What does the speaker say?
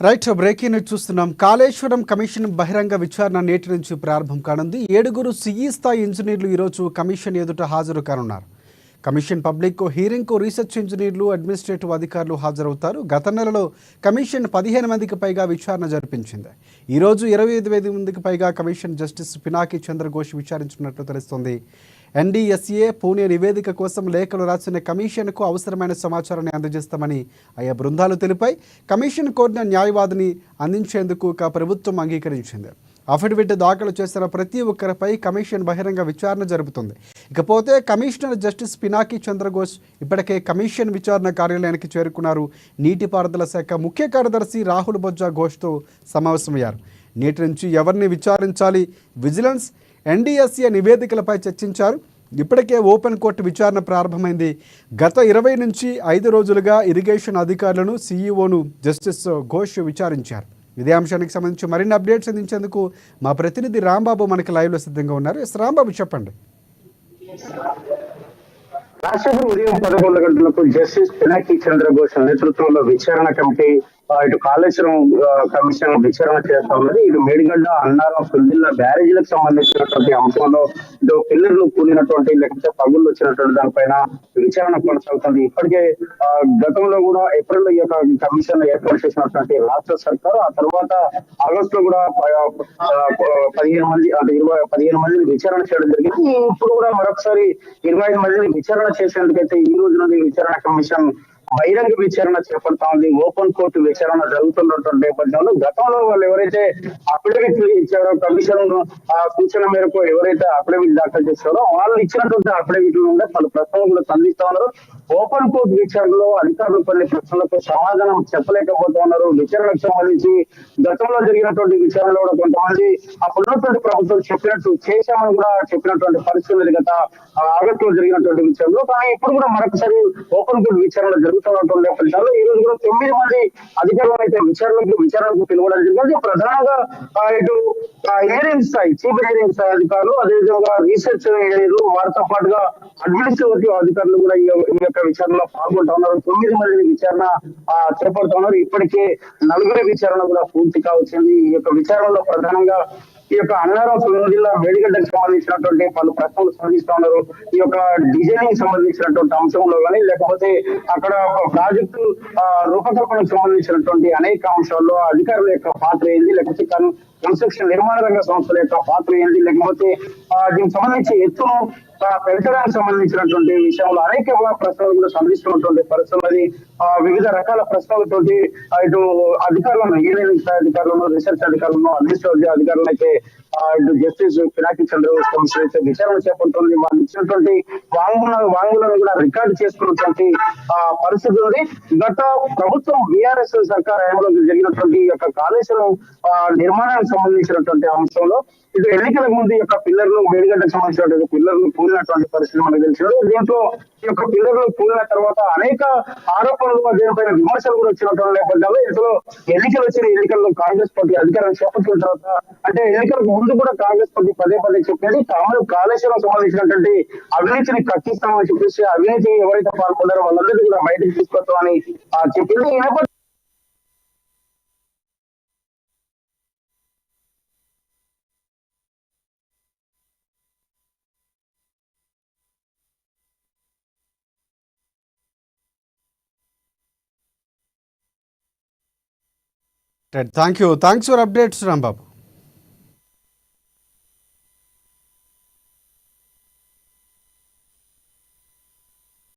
Right, breaking news చూస్తున్నాం. Kaleshwaram commission బహిరంగ విచారణ నేటి నుంచి ప్రారంభం కానుంది. 7 సిఈ స్థాయి ఇంజనీర్లు ఈరోజు కమిషన్ ఎదుట హాజరు కానున్నారు. కమిషన్ పబ్లిక్ హీరింగ్కు రీసెర్చ్ ఇంజనీర్లు, అడ్మినిస్ట్రేటివ్ అధికారులు హాజరవుతారు. గత నెలలో కమిషన్ 15 మందికి పైగా విచారణ జరిపించింది. ఈరోజు 25 మందికి పైగా కమిషన్ జస్టిస్ పినాకి చంద్రఘోష్ విచారించినట్లు తెలుస్తోంది. ఎన్డీఎస్ఏ పూణే నివేదిక కోసం లేఖలు రాసిన కమిషన్కు అవసరమైన సమాచారాన్ని అందజేస్తామని ఆయా బృందాలు తెలిపాయి. కమిషన్ కోరిన న్యాయవాదిని అందించేందుకు ప్రభుత్వం అంగీకరించింది. అఫిడవిట్ దాఖలు చేసిన ప్రతి ఒక్కరిపై కమిషన్ బహిరంగ విచారణ జరుపుతుంది. ఇకపోతే కమిషనర్ జస్టిస్ పినాకి చంద్రఘోష్ ఇప్పటికే కమిషన్ విచారణ కార్యాలయానికి చేరుకున్నారు. నీటిపారుదల శాఖ ముఖ్య కార్యదర్శి రాహుల్ బొజ్జా ఘోష్తో సమావేశమయ్యారు. నేటి నుంచి ఎవరిని విచారించాలి, విజిలెన్స్, ఎన్డీఎస్ఏ నివేదికలపై చర్చించారు. ఇప్పటికే ఓపెన్ కోర్టు విచారణ ప్రారంభమైంది. గత 20 నుంచి 5 రోజులుగా ఇరిగేషన్ అధికారులను సీఈఓను జస్టిస్ ఘోష్ విచారించారు. ఇదే అంశానికి సంబంధించి మరిన్ని అప్డేట్స్ అందించేందుకు మా ప్రతినిధి రాంబాబు మనకి లైవ్లో సిద్ధంగా ఉన్నారు. రాంబాబు, చెప్పండి. రాష్ట్రపతి ఉదయం 11 గంటలకు జస్టిస్ పినాకి చంద్రఘోష్ నేతృత్వంలో విచారణ కమిటీ ఇటు కాళేశ్వరం కమిషన్ విచారణ చేస్తా ఉన్నది. ఇటు మేడిగడ్డ, అన్నారం, సుల్దిల్లా బ్యారేజీలకు సంబంధించినటువంటి అంశంలో ఇటు పిల్లర్లు కూలినటువంటి లేకపోతే పగుళ్ళు వచ్చినటువంటి దానిపైన విచారణ కొనసాగుతుంది. ఇప్పటికే గతంలో కూడా ఏప్రిల్ ఈ యొక్క కమిషన్ ఏర్పాటు చేసినటువంటి రాష్ట్ర సర్కారు ఆ తర్వాత ఆగస్టు లో కూడా 15 మంది అంటే 15 మందిని విచారణ చేయడం జరిగింది. ఇప్పుడు కూడా మరొకసారి 25 మందిని విచారణ చేసేందుకైతే ఈ రోజు నుండి విచారణ కమిషన్ బహిరంగ విచారణ చేపడతా ఉంది. ఓపెన్ కోర్టు విచారణ జరుగుతున్నటువంటి నేపథ్యంలో గతంలో వాళ్ళు ఎవరైతే అఫిడవిట్ ఇచ్చారో, కమిషన్ సూచన మేరకు ఎవరైతే అఫిడవిట్ దాఖలు చేస్తారో వాళ్ళు ఇచ్చినటువంటి అఫిడవిట్ నుండి పలు ప్రశ్నలు కూడా సంధిస్తా ఉన్నారు. ఓపెన్ కోర్టు విచారణలో అధికారులు కొన్ని ప్రశ్నలకు సమాధానం చెప్పలేకపోతా ఉన్నారు. విచారణకు సంబంధించి గతంలో జరిగినటువంటి విచారణలో కూడా కొంతమంది అప్పుడున్నటువంటి ప్రభుత్వం చెప్పినట్టు చేశామని కూడా చెప్పినటువంటి పరిస్థితులు గత ఆగస్టులో జరిగినటువంటి విచారణలో. కానీ ఇప్పుడు కూడా మరొకసారి ఓపెన్ కోర్టు విచారణ జరుగుతున్నటువంటి నేపథ్యంలో ఈ రోజు కూడా 9 మంది అధికారులు అయితే విచారణకు పిలువడం జరిగింది. ప్రధానంగా ఇటు ఇంజనీరింగ్ స్థాయి, చీఫ్ ఇంజనీరింగ్ స్థాయి అధికారులు, అదేవిధంగా రీసెర్చ్ ఇంజనీర్లు, వారితో పాటుగా అడ్మినిస్ట్రేటివ్ అధికారులు కూడా ఈ యొక్క విచారణలో పాల్గొంటా ఉన్నారు. 9 మంది విచారణ చేపడుతూ ఉన్నారు. ఇప్పటికే 4 విచారణ కూడా పూర్తి కావచ్చింది. ఈ యొక్క విచారణలో ప్రధానంగా ఈ యొక్క అన్నారం, సుల్దిల్లా, మేడిగడ్డకు సంబంధించినటువంటి పలు ప్రశ్నలు సాధిస్తా ఉన్నారు. ఈ యొక్క డిజైనింగ్ సంబంధించినటువంటి అంశంలో కానీ లేకపోతే అక్కడ ప్రాజెక్టు రూపకల్పనకు సంబంధించినటువంటి అనేక అంశాల్లో అధికారుల యొక్క పాత్ర ఏంది, లేకపోతే కన్స్ట్రక్షన్ నిర్మాణ రంగ సంస్థల యొక్క పాత్ర ఏంది, లేకపోతే దీనికి సంబంధించి ఎత్తును పెంచడానికి సంబంధించినటువంటి విషయంలో అనేక ప్రశ్నలు కూడా సంధిస్తున్నటువంటి పరిస్థితున్నది. వివిధ రకాల ప్రశ్నలతోటి ఇటు అధికారులను, ఇంజనీరింగ్ స్థాయి అధికారులను, రీసెర్చ్ అధికారులను, అడ్మినిస్ట్రేటివ్ అధికారులను అయితే ఇటు జస్టిస్ పినాకి చంద్రఘోష్ కమిషన్ అయితే విచారణ చేపడుతుంది. వాళ్ళు ఇచ్చినటువంటి వాంగ్మూలను కూడా రికార్డు చేసుకున్నటువంటి పరిస్థితి ఉంది. గత ప్రభుత్వం బీఆర్ఎస్ సర్కార్ హయాంలో జరిగినటువంటి యొక్క కాళేశ్వరం నిర్మాణానికి సంబంధించినటువంటి అంశంలో ఇటు ఎన్నికలకు ముందు ఈ యొక్క పిల్లర్లు, మేడిగడ్డకు సంబంధించినటువంటి పిల్లర్లు కూలినటువంటి పరిస్థితి మనకు తెలిసింది. దీంట్లో ఈ యొక్క పిల్లర్లు కూలిన తర్వాత అనేక ఆరోపణలు, దీనిపైన విమర్శలు కూడా వచ్చినటువంటి నేపథ్యంలో ఇందులో ఎన్నికల్లో కాంగ్రెస్ పార్టీ అధికారం చేపట్టిన తర్వాత, అంటే ఎన్నికలకు ముందు కూడా కాంగ్రెస్ పార్టీ పదే చెప్పేది తాము కాళేశ్వరం సంబంధించినటువంటి అవినీతిని కట్టిస్తామని చెప్పేసి, అవినీతి ఎవరైతే పాల్గొన్నారో వాళ్ళందరినీ కూడా బయటకు తీసుకొస్తామని చెప్పింది. ఈ నేపథ్యంలో థ్యాంక్స్ ఫర్ అప్డేట్స్ రాంబాబు.